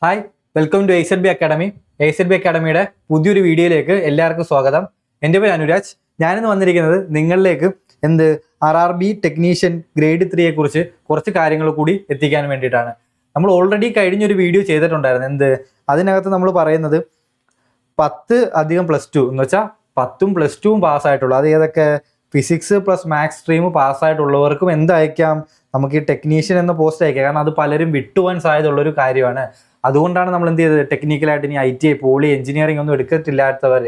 Hi, welcome to AZB academy. AZB അക്കാഡമിയുടെ പുതിയൊരു വീഡിയോയിലേക്ക് എല്ലാവർക്കും സ്വാഗതം. എൻ്റെ പേര് അനുരാജ്. ഞാനിന്ന് വന്നിരിക്കുന്നത് നിങ്ങളിലേക്ക് RRB ടെക്നീഷ്യൻ ഗ്രേഡ് 3 കുറിച്ച് കുറച്ച് കാര്യങ്ങൾ കൂടി എത്തിക്കാൻ വേണ്ടിയിട്ടാണ്. നമ്മൾ ഓൾറെഡി കഴിഞ്ഞൊരു വീഡിയോ ചെയ്തിട്ടുണ്ടായിരുന്നു. അതിനകത്ത് നമ്മൾ പറയുന്നത് 10 അധികം +2 എന്ന് വെച്ചാൽ 10ഉം +2ഉം പാസ്സായിട്ടുള്ളൂ. അത് ഏതൊക്കെ ഫിസിക്സ് പ്ലസ് മാത്സ് സ്ട്രീം പാസ്സായിട്ടുള്ളവർക്കും അയക്കാം, നമുക്ക് ഈ ടെക്നീഷ്യൻ എന്ന പോസ്റ്റ് അയക്കാം. കാരണം അത് പലരും വിട്ടുപോകാൻ സാധ്യതയുള്ളൊരു കാര്യമാണ്. അതുകൊണ്ടാണ് നമ്മൾ എന്ത് ചെയ്തത്, ടെക്നിക്കലായിട്ട് ഇനി ITI പോളി എഞ്ചിനീയറിംഗ് ഒന്നും എടുക്കത്തില്ലാത്തവർ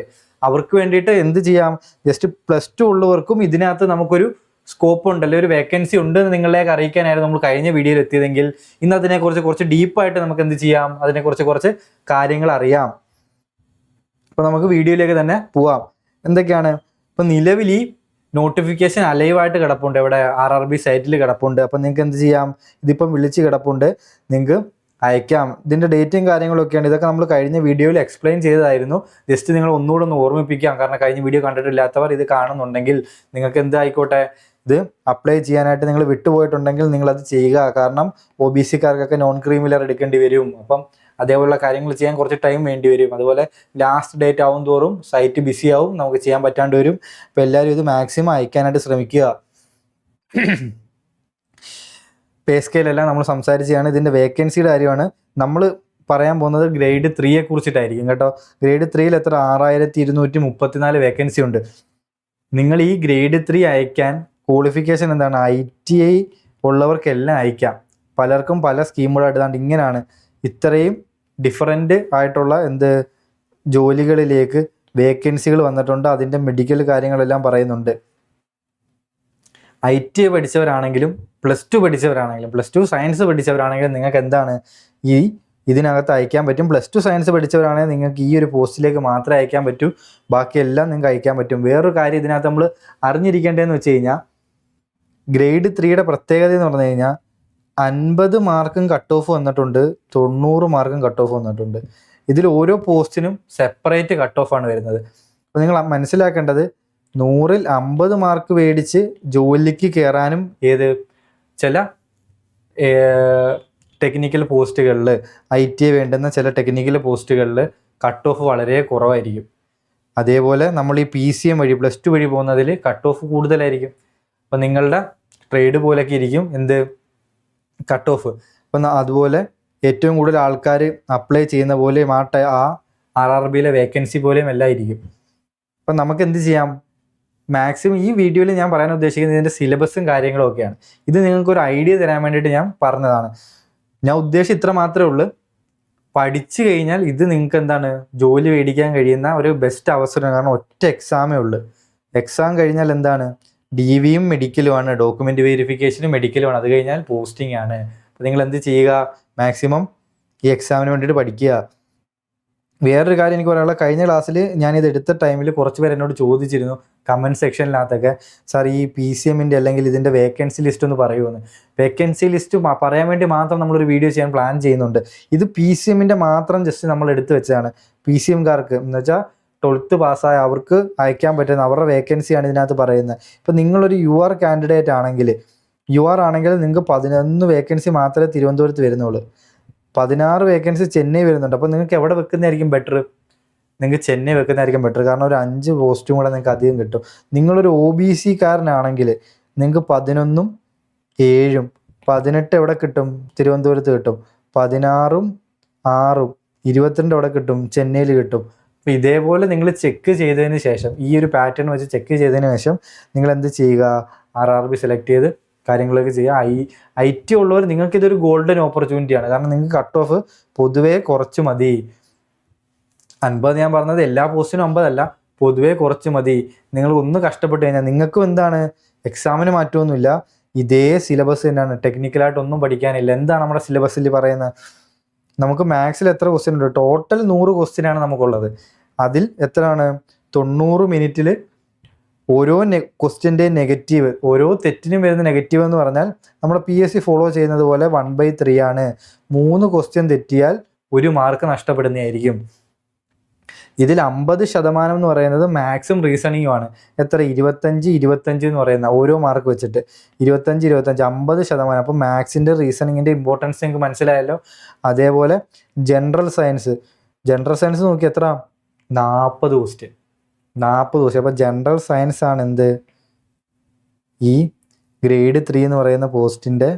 അവർക്ക് വേണ്ടിയിട്ട് എന്ത് ചെയ്യാം, ജസ്റ്റ് +2 ഉള്ളവർക്കും ഇതിനകത്ത് നമുക്കൊരു സ്കോപ്പ് ഉണ്ടല്ലോ, ഒരു വേക്കൻസി ഉണ്ട് എന്ന് നിങ്ങളിലേക്ക് അറിയിക്കാനായിരുന്നു നമ്മൾ കഴിഞ്ഞ വീഡിയോയിൽ എത്തിയതെങ്കിൽ ഇന്ന് അതിനെക്കുറിച്ച് കുറച്ച് ഡീപ്പായിട്ട് നമുക്ക് എന്ത് ചെയ്യാം, അതിനെക്കുറിച്ച് കുറച്ച് കാര്യങ്ങൾ അറിയാം. അപ്പോൾ നമുക്ക് വീഡിയോയിലേക്ക് തന്നെ പോവാം. എന്തൊക്കെയാണ് ഇപ്പം നിലവിൽ ഈ നോട്ടിഫിക്കേഷൻ അലൈവായിട്ട് കിടപ്പുണ്ട്, ഇവിടെ RRB സൈറ്റിൽ കിടപ്പുണ്ട്. അപ്പം നിങ്ങൾക്ക് എന്ത് ചെയ്യാം, ഇതിപ്പം വിളിച്ച് കിടപ്പുണ്ട്, നിങ്ങൾക്ക് അയക്കാം. ഇതിൻ്റെ ഡേറ്റും കാര്യങ്ങളൊക്കെയാണ്. ഇതൊക്കെ നമ്മൾ കഴിഞ്ഞ വീഡിയോയിൽ എക്സ്പ്ലെയിൻ ചെയ്തതായിരുന്നു. ജസ്റ്റ് നിങ്ങൾ ഒന്നുകൂടെ ഒന്ന് ഓർമ്മിപ്പിക്കാം. കാരണം കഴിഞ്ഞ വീഡിയോ കണ്ടിട്ടില്ലാത്തവർ ഇത് കാണുന്നുണ്ടെങ്കിൽ നിങ്ങൾക്ക് ആയിക്കോട്ടെ, ഇത് അപ്ലൈ ചെയ്യാനായിട്ട് നിങ്ങൾ വിട്ടുപോയിട്ടുണ്ടെങ്കിൽ നിങ്ങളത് ചെയ്യുക. കാരണം OBC കാർക്കൊക്കെ നോൺ ക്രീമിലർ എടുക്കേണ്ടി വരും. അപ്പം അതേപോലുള്ള കാര്യങ്ങൾ ചെയ്യാൻ കുറച്ച് ടൈം വേണ്ടി വരും. അതുപോലെ ലാസ്റ്റ് ഡേറ്റ് ആവും തോറും സൈറ്റ് ബിസി ആവും, നമുക്ക് ചെയ്യാൻ പറ്റാണ്ട് വരും. അപ്പോൾ എല്ലാവരും ഇത് മാക്സിമം അയക്കാനായിട്ട് ശ്രമിക്കുക. പേ സ്കെയിലെല്ലാം നമ്മൾ സംസാരിച്ചാണ്. ഇതിൻ്റെ വേക്കൻസിയുടെ കാര്യമാണ് നമ്മൾ പറയാൻ പോകുന്നത്. ഗ്രേഡ് 3 കുറിച്ചിട്ടായിരിക്കും കേട്ടോ. ഗ്രേഡ് 3 എത്ര 6234 വേക്കൻസി ഉണ്ട്. നിങ്ങൾ ഈ ഗ്രേഡ് 3 അയക്കാൻ ക്വാളിഫിക്കേഷൻ എന്താണ്, ITI ഉള്ളവർക്കെല്ലാം അയക്കാം. പലർക്കും പല സ്കീമുകളായിട്ട് ഇങ്ങനെയാണ്. ഇത്രയും ഡിഫറൻറ്റ് ആയിട്ടുള്ള ജോലികളിലേക്ക് വേക്കൻസികൾ വന്നിട്ടുണ്ട്. അതിൻ്റെ മെഡിക്കൽ കാര്യങ്ങളെല്ലാം പറയുന്നുണ്ട്. ITI പഠിച്ചവരാണെങ്കിലും +2 പഠിച്ചവരാണെങ്കിലും, +2 സയൻസ് പഠിച്ചവരാണെങ്കിലും നിങ്ങൾക്ക് ഇതിനകത്ത് അയക്കാൻ പറ്റും. +2 സയൻസ് പഠിച്ചവരാണെങ്കിൽ നിങ്ങൾക്ക് ഈ ഒരു പോസ്റ്റിലേക്ക് മാത്രമേ അയക്കാൻ പറ്റൂ, ബാക്കിയെല്ലാം നിങ്ങൾക്ക് അയക്കാൻ പറ്റും. വേറൊരു കാര്യം ഇതിനകത്ത് നമ്മൾ അറിഞ്ഞിരിക്കേണ്ടതെന്ന് വെച്ച് കഴിഞ്ഞാൽ, ഗ്രേഡ് 3യുടെ പ്രത്യേകത എന്ന് പറഞ്ഞു കഴിഞ്ഞാൽ 50 മാർക്കും കട്ട് ഓഫ് വന്നിട്ടുണ്ട്, 90 മാർക്കും കട്ട് ഓഫ് വന്നിട്ടുണ്ട്. ഇതിൽ ഓരോ പോസ്റ്റിനും സെപ്പറേറ്റ് കട്ട് ഓഫാണ് വരുന്നത്. അപ്പോൾ നിങ്ങൾ മനസ്സിലാക്കേണ്ടത്, 100ൽ 50 മാർക്ക് മേടിച്ച് ജോലിക്ക് കയറാനും ചില ടെക്നിക്കൽ പോസ്റ്റുകളിൽ, ITI വേണ്ടുന്ന ചില ടെക്നിക്കൽ പോസ്റ്റുകളിൽ കട്ട് ഓഫ് വളരെ കുറവായിരിക്കും. അതേപോലെ നമ്മൾ ഈ PCM വഴി +2 വഴി പോകുന്നതിൽ കട്ട് ഓഫ് കൂടുതലായിരിക്കും. അപ്പം നിങ്ങളുടെ ട്രേഡ് പോലെയൊക്കെ ഇരിക്കും കട്ട് ഓഫ്. അപ്പം അതുപോലെ ഏറ്റവും കൂടുതൽ ആൾക്കാർ അപ്ലൈ ചെയ്യുന്ന പോലെയും ആ RRBയിലെ വേക്കൻസി പോലെയും എല്ലാം ഇരിക്കും. അപ്പം നമുക്ക് എന്ത് ചെയ്യാം, മാക്സിമം ഈ വീഡിയോയിൽ ഞാൻ പറയാൻ ഉദ്ദേശിക്കുന്നത് ഇതിൻ്റെ സിലബസും കാര്യങ്ങളും ഒക്കെയാണ്. ഇത് നിങ്ങൾക്കൊരു ഐഡിയ തരാൻ വേണ്ടിയിട്ട് ഞാൻ പറഞ്ഞതാണ്. ഞാൻ ഉദ്ദേശം ഇത്ര മാത്രമേ ഉള്ളൂ. പഠിച്ചു കഴിഞ്ഞാൽ ഇത് നിങ്ങൾക്ക് ജോലി മേടിക്കാൻ കഴിയുന്ന ഒരു ബെസ്റ്റ് അവസരമാണ്. കാരണം ഒറ്റ എക്സാമേ ഉള്ളൂ. എക്സാം കഴിഞ്ഞാൽ DVയും മെഡിക്കലുമാണ്, ഡോക്യുമെൻ്റ് വെരിഫിക്കേഷനും മെഡിക്കലുമാണ്. അത് കഴിഞ്ഞാൽ പോസ്റ്റിംഗ് ആണ്. അപ്പോൾ നിങ്ങൾ എന്ത് ചെയ്യുക, മാക്സിമം ഈ എക്സാമിന് വേണ്ടിയിട്ട് പഠിക്കുക. വേറൊരു കാര്യം എനിക്ക് പറയാനുള്ള, കഴിഞ്ഞ ക്ലാസ്സിൽ ഞാനിത് എടുത്ത ടൈമിൽ കുറച്ച് പേര് എന്നോട് ചോദിച്ചിരുന്നു കമൻറ്റ് സെക്ഷനിനകത്തൊക്കെ, സാർ ഈ PCMൻ്റെ അല്ലെങ്കിൽ ഇതിൻ്റെ വേക്കൻസി ലിസ്റ്റ് ഒന്ന് പറയുമെന്ന്. വേക്കൻസി ലിസ്റ്റ് പറയാൻ വേണ്ടി മാത്രം നമ്മളൊരു വീഡിയോ ചെയ്യാൻ പ്ലാൻ ചെയ്യുന്നുണ്ട്. ഇത് PCMൻ്റെ മാത്രം ജസ്റ്റ് നമ്മൾ എടുത്തു വെച്ചതാണ്. PCMകാർക്ക് എന്ന് വെച്ചാൽ 12th പാസ്സായ അവർക്ക് അയക്കാൻ പറ്റുന്ന അവരുടെ വേക്കൻസിയാണ് ഇതിനകത്ത് പറയുന്നത്. ഇപ്പം നിങ്ങളൊരു UR കാൻഡിഡേറ്റ് ആണെങ്കിൽ, UR ആണെങ്കിൽ നിങ്ങൾക്ക് 11 വേക്കൻസി മാത്രമേ തിരുവനന്തപുരത്ത് വരുന്നുള്ളൂ. 16 വേക്കൻസി ചെന്നൈ വരുന്നുണ്ട്. അപ്പോൾ നിങ്ങൾക്ക് എവിടെ വെക്കുന്നതായിരിക്കും ബെറ്റർ? നിങ്ങൾക്ക് ചെന്നൈ വെക്കുന്നതായിരിക്കും ബെറ്റർ. കാരണം ഒരു 5 പോസ്റ്റും കൂടെ നിങ്ങൾക്ക് അധികം കിട്ടും. നിങ്ങളൊരു OBC കാരനാണെങ്കിൽ നിങ്ങൾക്ക് 11ഉം 7ഉം 18 എവിടെ കിട്ടും? തിരുവനന്തപുരത്ത് കിട്ടും. 16ഉം 6ഉം 22 എവിടെ കിട്ടും? ചെന്നൈയിൽ കിട്ടും. അപ്പോൾ ഇതേപോലെ നിങ്ങൾ ചെക്ക് ചെയ്തതിന് ശേഷം, ഈ ഒരു പാറ്റേൺ വെച്ച് ചെക്ക് ചെയ്തതിന് ശേഷം നിങ്ങൾ എന്ത് ചെയ്യുക, RRB സെലക്ട് ചെയ്ത് കാര്യങ്ങളൊക്കെ ചെയ്യുക. IT ഉള്ളവർ നിങ്ങൾക്കിതൊരു ഗോൾഡൻ ഓപ്പർച്യൂണിറ്റിയാണ്. കാരണം നിങ്ങൾക്ക് കട്ട് ഓഫ് പൊതുവേ കുറച്ച് മതി. 50 ഞാൻ പറഞ്ഞത് എല്ലാ പോസ്റ്റിനും 50 അല്ല, പൊതുവേ കുറച്ച് മതി. നിങ്ങൾ ഒന്ന് കഷ്ടപ്പെട്ട് കഴിഞ്ഞാൽ നിങ്ങൾക്കും എക്സാമിന് മാറ്റമൊന്നുമില്ല. ഇതേ സിലബസ് തന്നെയാണ്, ടെക്നിക്കലായിട്ടൊന്നും പഠിക്കാനില്ല. എന്താണ് നമ്മുടെ സിലബസിൽ പറയുന്നത്? നമുക്ക് മാത്സിൽ എത്ര ക്വസ്റ്റ്യൻ ഉണ്ട്? ടോട്ടൽ 100 ക്വസ്റ്റ്യനാണ് നമുക്കുള്ളത്. അതിൽ എത്രയാണ്? 90 മിനിറ്റിൽ ഓരോ ക്വസ്റ്റ്യൻ്റെ നെഗറ്റീവ്, ഓരോ തെറ്റിനും വരുന്ന നെഗറ്റീവ് എന്ന് പറഞ്ഞാൽ നമ്മുടെ PSC ഫോളോ ചെയ്യുന്നത് പോലെ 1/3 ആണ്. 3 ക്വസ്റ്റ്യൻ തെറ്റിയാൽ 1 മാർക്ക് നഷ്ടപ്പെടുന്നതായിരിക്കും. ഇതിൽ 50% എന്ന് പറയുന്നത് മാത്സും റീസണിങ്ങും ആണ്. എത്ര? 25 എന്ന് പറയുന്ന ഓരോ മാർക്ക് വെച്ചിട്ട് 25 50%. അപ്പോൾ മാത്സിൻ്റെ റീസണിങ്ങിൻ്റെ ഇമ്പോർട്ടൻസ് നിങ്ങൾക്ക് മനസ്സിലായല്ലോ. അതേപോലെ ജനറൽ സയൻസ് നോക്കി എത്ര? 40 ക്വസ്റ്റ്യൻ. അപ്പോൾ ജനറൽ സയൻസ് ആണ് എന്ത്? ഈ ഗ്രേഡ് 3 എന്ന് പറയുന്ന പോസ്റ്റിൻ്റെ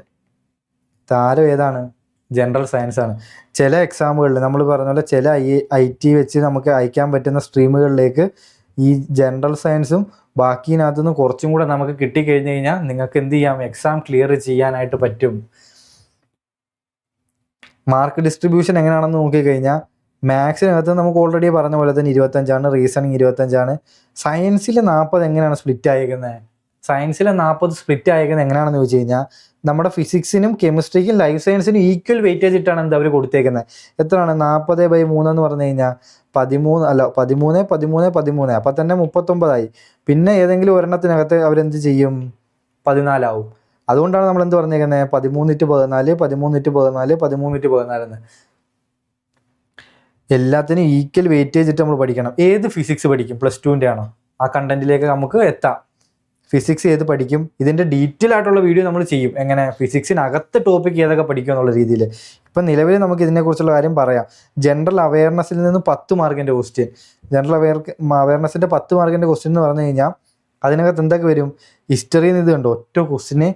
താരം ഏതാണ്? ജനറൽ സയൻസ് ആണ്. ചില എക്സാമുകളിൽ നമ്മൾ പറഞ്ഞ പോലെ ചില IT വെച്ച് നമുക്ക് അയക്കാൻ പറ്റുന്ന സ്ട്രീമുകളിലേക്ക് ഈ ജനറൽ സയൻസും ബാക്കിനകത്തുനിന്ന് കുറച്ചും കൂടെ നമുക്ക് കിട്ടിക്കഴിഞ്ഞ് കഴിഞ്ഞാൽ നിങ്ങൾക്ക് എന്ത് ചെയ്യാം? എക്സാം ക്ലിയർ ചെയ്യാനായിട്ട് പറ്റും. മാർക്ക് ഡിസ്ട്രിബ്യൂഷൻ എങ്ങനെയാണെന്ന് നോക്കിക്കഴിഞ്ഞാൽ മാത്സിനകത്ത് നമുക്ക് ഓൾറെഡി പറഞ്ഞ പോലെ തന്നെ 25, റീസണിങ് 25. സയൻസിൽ 40 എങ്ങനെയാണ് സ്പ്ലിറ്റ് ആയിരിക്കുന്നത്? സയൻസിലെ 40 സ്പ്ലിറ്റ് ആയിരിക്കുന്നത് എങ്ങനെയാണെന്ന് ചോദിച്ചു കഴിഞ്ഞാൽ നമ്മുടെ ഫിസിക്സിനും കെമിസ്ട്രിക്കും ലൈഫ് സയൻസിനും ഈക്വൽ വെയിറ്റേജ് ഇട്ടാണ് എന്താ അവർ കൊടുത്തേക്കുന്നത്. എത്രയാണ്? 40/3 എന്ന് പറഞ്ഞു കഴിഞ്ഞാൽ 13. അപ്പം തന്നെ 39 പിന്നെ ഏതെങ്കിലും ഒരെണ്ണത്തിനകത്ത് അവരെന്ത് ചെയ്യും? 14 ആവും. അതുകൊണ്ടാണ് നമ്മൾ എന്ത് പറഞ്ഞേക്കുന്നത്? 13/14 13/14 എന്ന്. എല്ലാത്തിനും ഈക്വൽ വെയിറ്റേജ് ഇട്ട് നമ്മൾ പഠിക്കണം. ഏത് ഫിസിക്സ് പഠിക്കും? +2ൻ്റെ ആണോ? ആ കണ്ടന്റിലേക്ക് നമുക്ക് എത്താം. ഫിസിക്സ് ഏത് പഠിക്കും? ഇതിൻ്റെ ഡീറ്റെയിൽ ആയിട്ടുള്ള വീഡിയോ നമ്മൾ ചെയ്യും. എങ്ങനെ ഫിസിക്സിനകത്ത് ടോപ്പിക് ഏതൊക്കെ പഠിക്കും എന്നുള്ള രീതിയിൽ. ഇപ്പം നിലവിൽ നമുക്ക് ഇതിനെക്കുറിച്ചുള്ള കാര്യം പറയാം. ജനറൽ അവയർനെസ്സിൽ നിന്ന് 10 മാർക്കിൻ്റെ ക്വസ്റ്റ്യൻ. ജനറൽ അവയർനെസ്സിൻ്റെ 10 മാർക്കിൻ്റെ ക്വസ്റ്റ്യൻ എന്ന് പറഞ്ഞു കഴിഞ്ഞാൽ അതിനകത്ത് എന്തൊക്കെ വരും? ഹിസ്റ്ററിയിൽ നിന്ന് ഇത് കണ്ടോ, ഒറ്റ ക്വസ്റ്റിന്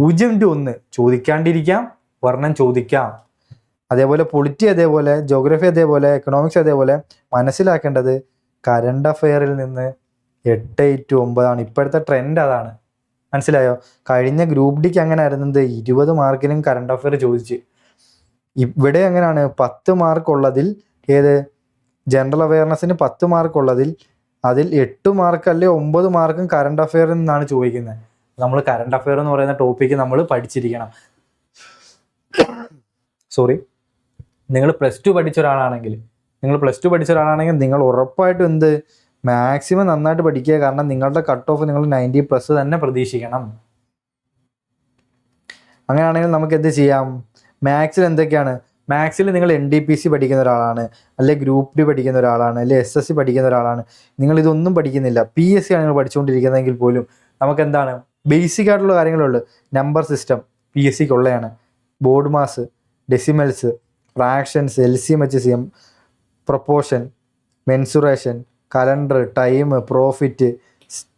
0 to 1 ചോദിക്കാണ്ടിരിക്കാം, വർണ്ണം ചോദിക്കാം. അതേപോലെ പൊളിറ്റി, അതേപോലെ ജോഗ്രഫി, അതേപോലെ എക്കണോമിക്സ്, അതേപോലെ മനസ്സിലാക്കേണ്ടത് കറണ്ട് അഫെയറിൽ നിന്ന് 8 to 9 ഇപ്പോഴത്തെ ട്രെൻഡ്. അതാണ് മനസ്സിലായോ? കഴിഞ്ഞ ഗ്രൂപ്പ് ഡിക്ക് അങ്ങനെ ആയിരുന്നത് 20 മാർക്കിനും കറണ്ട് അഫെയർ ചോദിച്ച്. ഇവിടെ എങ്ങനെയാണ്? 10 മാർക്ക് ഉള്ളതിൽ ഏത്? ജനറൽ അവയർനെസ്സിന് 10 മാർക്ക് ഉള്ളതിൽ അതിൽ 8 മാർക്ക് അല്ലെ 9 മാർക്കും കറണ്ട് അഫെയറിൽ നിന്നാണ് ചോദിക്കുന്നത്. നമ്മൾ കറണ്ട് അഫെയർ എന്ന് പറയുന്ന ടോപ്പിക്ക് നമ്മൾ പഠിച്ചിരിക്കണം. നിങ്ങൾ +2 പഠിച്ച ഒരാളാണെങ്കിൽ നിങ്ങൾ ഉറപ്പായിട്ടും എന്ത്? മാക്സിമം നന്നായിട്ട് പഠിക്കുക. കാരണം നിങ്ങളുടെ കട്ട് ഓഫ് നിങ്ങൾ 90+ തന്നെ പ്രതീക്ഷിക്കണം. അങ്ങനെയാണെങ്കിൽ നമുക്ക് എന്ത് ചെയ്യാം? മാത്സിൽ എന്തൊക്കെയാണ്? മാത്സിൽ നിങ്ങൾ NDPC പഠിക്കുന്ന ഒരാളാണ്, അല്ലെങ്കിൽ ഗ്രൂപ്പ് ഡി പഠിക്കുന്ന ഒരാളാണ്, അല്ലെങ്കിൽ SSC പഠിക്കുന്ന ഒരാളാണ്. നിങ്ങൾ ഇതൊന്നും പഠിക്കുന്നില്ല, PSC ആണ് നിങ്ങൾ പഠിച്ചുകൊണ്ടിരിക്കുന്നതെങ്കിൽ പോലും നമുക്ക് എന്താണ്? ബേസിക് ആയിട്ടുള്ള കാര്യങ്ങളുള്ളൂ. നമ്പർ സിസ്റ്റം PSCക്ക് ഉള്ളതാണ്. Board mass, decimals, fractions, LCM HCM, proportion, mensuration, calendar, time, profit,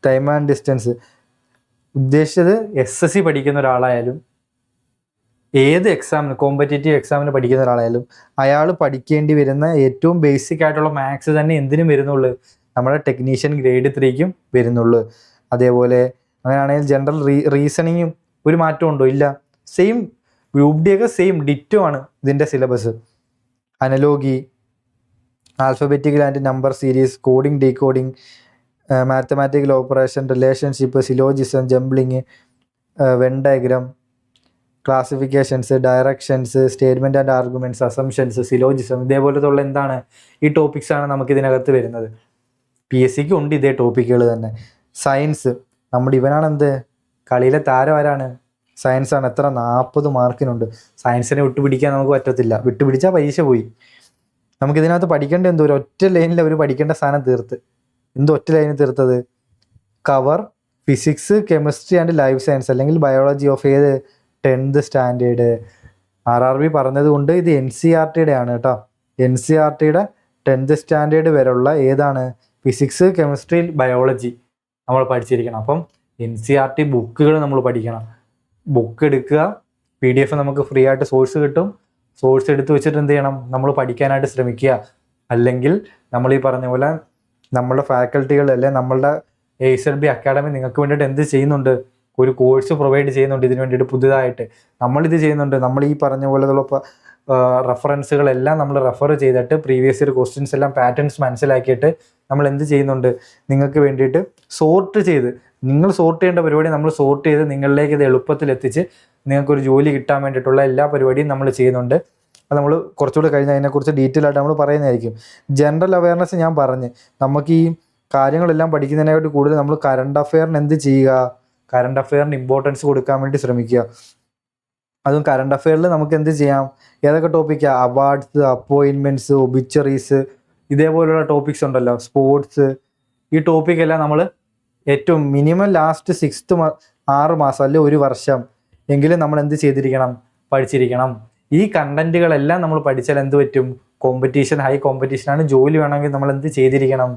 time and distance. ഉദ്ദേശിച്ചത് SSC പഠിക്കുന്ന ഒരാളായാലും ഏത് എക്സാമിന്, കോമ്പറ്റേറ്റീവ് എക്സാമിന് പഠിക്കുന്ന ഒരാളായാലും അയാൾ പഠിക്കേണ്ടി വരുന്ന ഏറ്റവും ബേസിക് ആയിട്ടുള്ള മാത്സ് തന്നെ എന്തിനും വരുന്നുള്ളൂ? നമ്മുടെ ടെക്നീഷ്യൻ ഗ്രേഡ് 3ക്കും വരുന്നുള്ളൂ. അതേപോലെ അങ്ങനെയാണെങ്കിൽ ജനറൽ റീസണിങ്ങും ഒരു മാറ്റം ഉണ്ടോ? ഇല്ല. സെയിം ഗ്രൂപ്പ് ഡി ഒക്കെ സെയിം ഡിറ്റോ ആണ് ഇതിൻ്റെ syllabus. Analogy, alphabetical and number series, coding, decoding, mathematical operation, relationship, syllogism, jumbling, Venn diagram, classifications, directions, statement and arguments, assumptions, syllogism, ഇതേപോലത്തുള്ള എന്താണ് ഈ ടോപ്പിക്സാണ് നമുക്ക് ഇതിനകത്ത് വരുന്നത്. PSCക്ക് ഉണ്ട് ഇതേ ടോപ്പിക്കുകൾ തന്നെ. സയൻസ്, നമ്മുടെ ഇവനാണ് എന്ത്? കളിയിലെ താരം ആരാണ്? സയൻസാണ്. എത്ര? 40 മാർക്കിനുണ്ട്. സയൻസിനെ വിട്ടുപിടിക്കാൻ നമുക്ക് പറ്റത്തില്ല. വിട്ടുപിടിച്ചാൽ പരീക്ഷ പോയി. നമുക്കിതിനകത്ത് പഠിക്കേണ്ട എന്തോ ഒറ്റ ലൈനിൽ അവർ പഠിക്കേണ്ട സാധനം തീർത്ത്. ഒറ്റ ലൈനിൽ തീർത്തത്? Cover physics, chemistry and life science, അല്ലെങ്കിൽ ബയോളജി ഓഫ് ഏത്? 10th standard. RRB പറഞ്ഞത് കൊണ്ട് ഇത് NCERTയുടെ ആണ് കേട്ടോ. NCERTയുടെ 10th സ്റ്റാൻഡേർഡ് വരെയുള്ള ഏതാണ്? ഫിസിക്സ്, കെമിസ്ട്രി, ബയോളജി നമ്മൾ പഠിച്ചിരിക്കണം. അപ്പം NCERT ബുക്കുകൾ നമ്മൾ പഠിക്കണം. ബുക്ക് എടുക്കുക, PDF നമുക്ക് ഫ്രീ ആയിട്ട് സോഴ്സ് കിട്ടും. സോഴ്സ് എടുത്ത് വെച്ചിട്ട് എന്ത് ചെയ്യണം? നമ്മൾ പഠിക്കാനായിട്ട് ശ്രമിക്കുക. അല്ലെങ്കിൽ നമ്മൾ ഈ പറഞ്ഞ പോലെ നമ്മളുടെ ഫാക്കൽറ്റികൾ, അല്ലെ നമ്മളുടെ ASLB അക്കാഡമി നിങ്ങൾക്ക് വേണ്ടിയിട്ട് എന്ത് ചെയ്യുന്നുണ്ട്? ഒരു കോഴ്സ് പ്രൊവൈഡ് ചെയ്യുന്നുണ്ട് ഇതിന് വേണ്ടിയിട്ട് പുതുതായിട്ട്. നമ്മളിത് ചെയ്യുന്നുണ്ട്. നമ്മൾ ഈ പറഞ്ഞ പോലെയുള്ള റെഫറൻസുകളെല്ലാം നമ്മൾ റെഫർ ചെയ്തിട്ട് പ്രീവിയസ് ഇയർ ക്വസ്റ്റ്യൻസ് എല്ലാം പാറ്റേൺസ് മനസ്സിലാക്കിയിട്ട് നമ്മൾ എന്ത് ചെയ്യുന്നുണ്ട്? നിങ്ങൾക്ക് വേണ്ടിയിട്ട് സോർട്ട് ചെയ്ത്, നിങ്ങൾ സോർട്ട് ചെയ്യേണ്ട പരിപാടി നമ്മൾ സോർട്ട് ചെയ്ത് നിങ്ങളിലേക്ക് ഇത് എളുപ്പത്തിൽ എത്തിച്ച് നിങ്ങൾക്കൊരു ജോലി കിട്ടാൻ വേണ്ടിയിട്ടുള്ള എല്ലാ പരിപാടിയും നമ്മൾ ചെയ്യുന്നുണ്ട്. അത് നമ്മൾ കുറച്ചുകൂടി കഴിഞ്ഞ് അതിനെക്കുറിച്ച് ഡീറ്റെയിൽ ആയിട്ട് നമ്മൾ പറയുന്നതായിരിക്കും. ജനറൽ അവയർനെസ് ഞാൻ പറഞ്ഞ് നമുക്ക് ഈ കാര്യങ്ങളെല്ലാം പഠിക്കുന്നതിനായിട്ട് കൂടുതൽ നമ്മൾ കറണ്ട് അഫെയറിന് എന്ത് ചെയ്യുക? കറണ്ട് അഫെയറിന് ഇമ്പോർട്ടൻസ് കൊടുക്കാൻ വേണ്ടി ശ്രമിക്കുക. അതും കറണ്ട് അഫെയറിൽ നമുക്ക് എന്ത് ചെയ്യാം? ഏതൊക്കെ ടോപ്പിക്കാണ്? അവാർഡ്സ്, അപ്പോയിൻമെൻറ്റ്സ്, ഒബിച്ചറീസ്, ഇതേപോലുള്ള ടോപ്പിക്സ് ഉണ്ടല്ലോ, സ്പോർട്സ്, ഈ ടോപ്പിക്കെല്ലാം നമ്മൾ ഏറ്റവും മിനിമം ലാസ്റ്റ് 6 മാസം അല്ലെങ്കിൽ 1 വർഷം എങ്കിലും നമ്മൾ എന്ത് ചെയ്തിരിക്കണം, പഠിച്ചിരിക്കണം. ഈ കണ്ടന്റുകളെല്ലാം നമ്മൾ പഠിച്ചാൽ എന്ത് പറ്റും, കോമ്പറ്റീഷൻ, ഹൈ കോമ്പറ്റീഷനാണ്, ജോലി വേണമെങ്കിൽ നമ്മൾ എന്ത് ചെയ്തിരിക്കണം,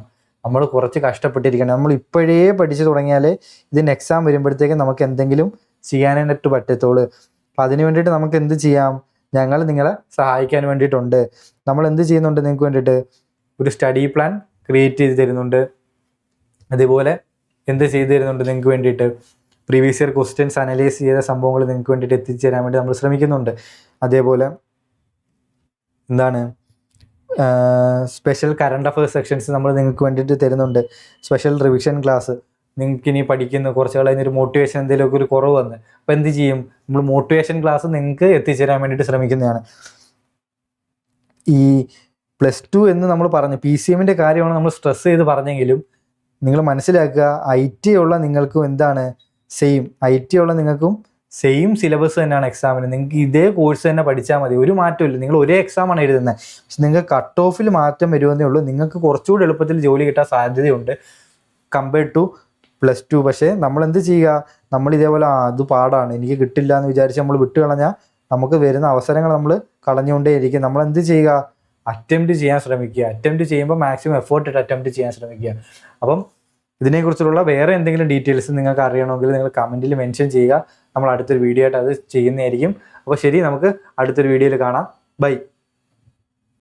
നമ്മൾ കുറച്ച് കഷ്ടപ്പെട്ടിരിക്കണം. നമ്മൾ ഇപ്പോഴേ പഠിച്ചു തുടങ്ങിയാലേ ഇതിന് എക്സാം വരുമ്പോഴത്തേക്കും നമുക്ക് എന്തെങ്കിലും ചെയ്യാനായിട്ട് പറ്റത്തുള്ളൂ. അപ്പം അതിന് വേണ്ടിയിട്ട് നമുക്ക് എന്ത് ചെയ്യാം, ഞങ്ങൾ നിങ്ങളെ സഹായിക്കാൻ വേണ്ടിയിട്ടുണ്ട്. നമ്മൾ എന്ത് ചെയ്യുന്നുണ്ട്, നിങ്ങൾക്ക് വേണ്ടിയിട്ട് ഒരു സ്റ്റഡി പ്ലാൻ ക്രിയേറ്റ് ചെയ്ത് തരുന്നുണ്ട്. അതേപോലെ എന്ത് ചെയ്തു തരുന്നുണ്ട്, നിങ്ങൾക്ക് വേണ്ടിയിട്ട് പ്രീവിയസ് ഇയർ ക്വസ്റ്റ്യൻസ് അനലൈസ് ചെയ്ത സംഭവങ്ങൾ നിങ്ങൾക്ക് വേണ്ടിയിട്ട് എത്തിച്ചു തരാൻ വേണ്ടി നമ്മൾ ശ്രമിക്കുന്നുണ്ട്. അതേപോലെ എന്താണ്, സ്പെഷ്യൽ കറണ്ട് അഫയേഴ്സ് സെക്ഷൻസ് നമ്മൾ നിങ്ങൾക്ക് വേണ്ടിയിട്ട് തരുന്നുണ്ട്. സ്പെഷ്യൽ റിവിഷൻ ക്ലാസ്, നിങ്ങൾക്ക് ഇനി പഠിക്കുന്ന കുറച്ച് കഴിഞ്ഞൊരു മോട്ടിവേഷൻ എന്തെങ്കിലുമൊക്കെ ഒരു കുറവ് വന്ന്, അപ്പോൾ എന്ത് ചെയ്യും, നമ്മൾ മോട്ടിവേഷൻ ക്ലാസ് നിങ്ങൾക്ക് എത്തിച്ചേരാൻ വേണ്ടിയിട്ട് ശ്രമിക്കുന്നതാണ്. ഈ +2 എന്ന് നമ്മൾ പറഞ്ഞു, PCMൻ്റെ കാര്യമാണ് നമ്മൾ സ്ട്രെസ് ചെയ്ത് പറഞ്ഞെങ്കിലും നിങ്ങൾ മനസ്സിലാക്കുക, IT ഉള്ള നിങ്ങൾക്കും എന്താണ് സെയിം, IT ഉള്ള നിങ്ങൾക്കും സെയിം സിലബസ് തന്നെയാണ് എക്സാമിന്. നിങ്ങൾക്ക് ഇതേ കോഴ്സ് തന്നെ പഠിച്ചാൽ മതി, ഒരു മാറ്റമില്ല. നിങ്ങൾ ഒരേ എക്സാമാണ് എഴുതുന്നത്, പക്ഷെ നിങ്ങൾക്ക് കട്ട് ഓഫിൽ മാറ്റം വരുമെന്നേ ഉള്ളൂ. നിങ്ങൾക്ക് കുറച്ചുകൂടി എളുപ്പത്തിൽ ജോലി കിട്ടാൻ സാധ്യതയുണ്ട് കമ്പയർഡ് ടു +2. പക്ഷേ നമ്മൾ എന്ത് ചെയ്യുക, നമ്മൾ ഇതേപോലെ അത് പാടാണ്, എനിക്ക് കിട്ടില്ല എന്ന് വിചാരിച്ച് നമ്മൾ വിട്ട് കളഞ്ഞാൽ നമുക്ക് വരുന്ന അവസരങ്ങൾ നമ്മൾ കളഞ്ഞുകൊണ്ടേയിരിക്കും. നമ്മൾ എന്ത് ചെയ്യുക, അറ്റംപ്റ്റ് ചെയ്യാൻ ശ്രമിക്കുക. അറ്റംപ്റ്റ് ചെയ്യുമ്പോൾ മാക്സിമം എഫേർട്ട് ഇട്ട് അറ്റംപ്റ്റ് ചെയ്യാൻ ശ്രമിക്കുക. അപ്പം ഇതിനെക്കുറിച്ചുള്ള വേറെ എന്തെങ്കിലും ഡീറ്റെയിൽസ് നിങ്ങൾക്ക് അറിയണമെങ്കിൽ നിങ്ങൾ കമൻറ്റിൽ മെൻഷൻ ചെയ്യുക. നമ്മൾ അടുത്തൊരു വീഡിയോ ആയിട്ട് അത് ചെയ്യുന്നതായിരിക്കും. അപ്പോൾ ശരി, നമുക്ക് അടുത്തൊരു വീഡിയോയിൽ കാണാം. ബൈ.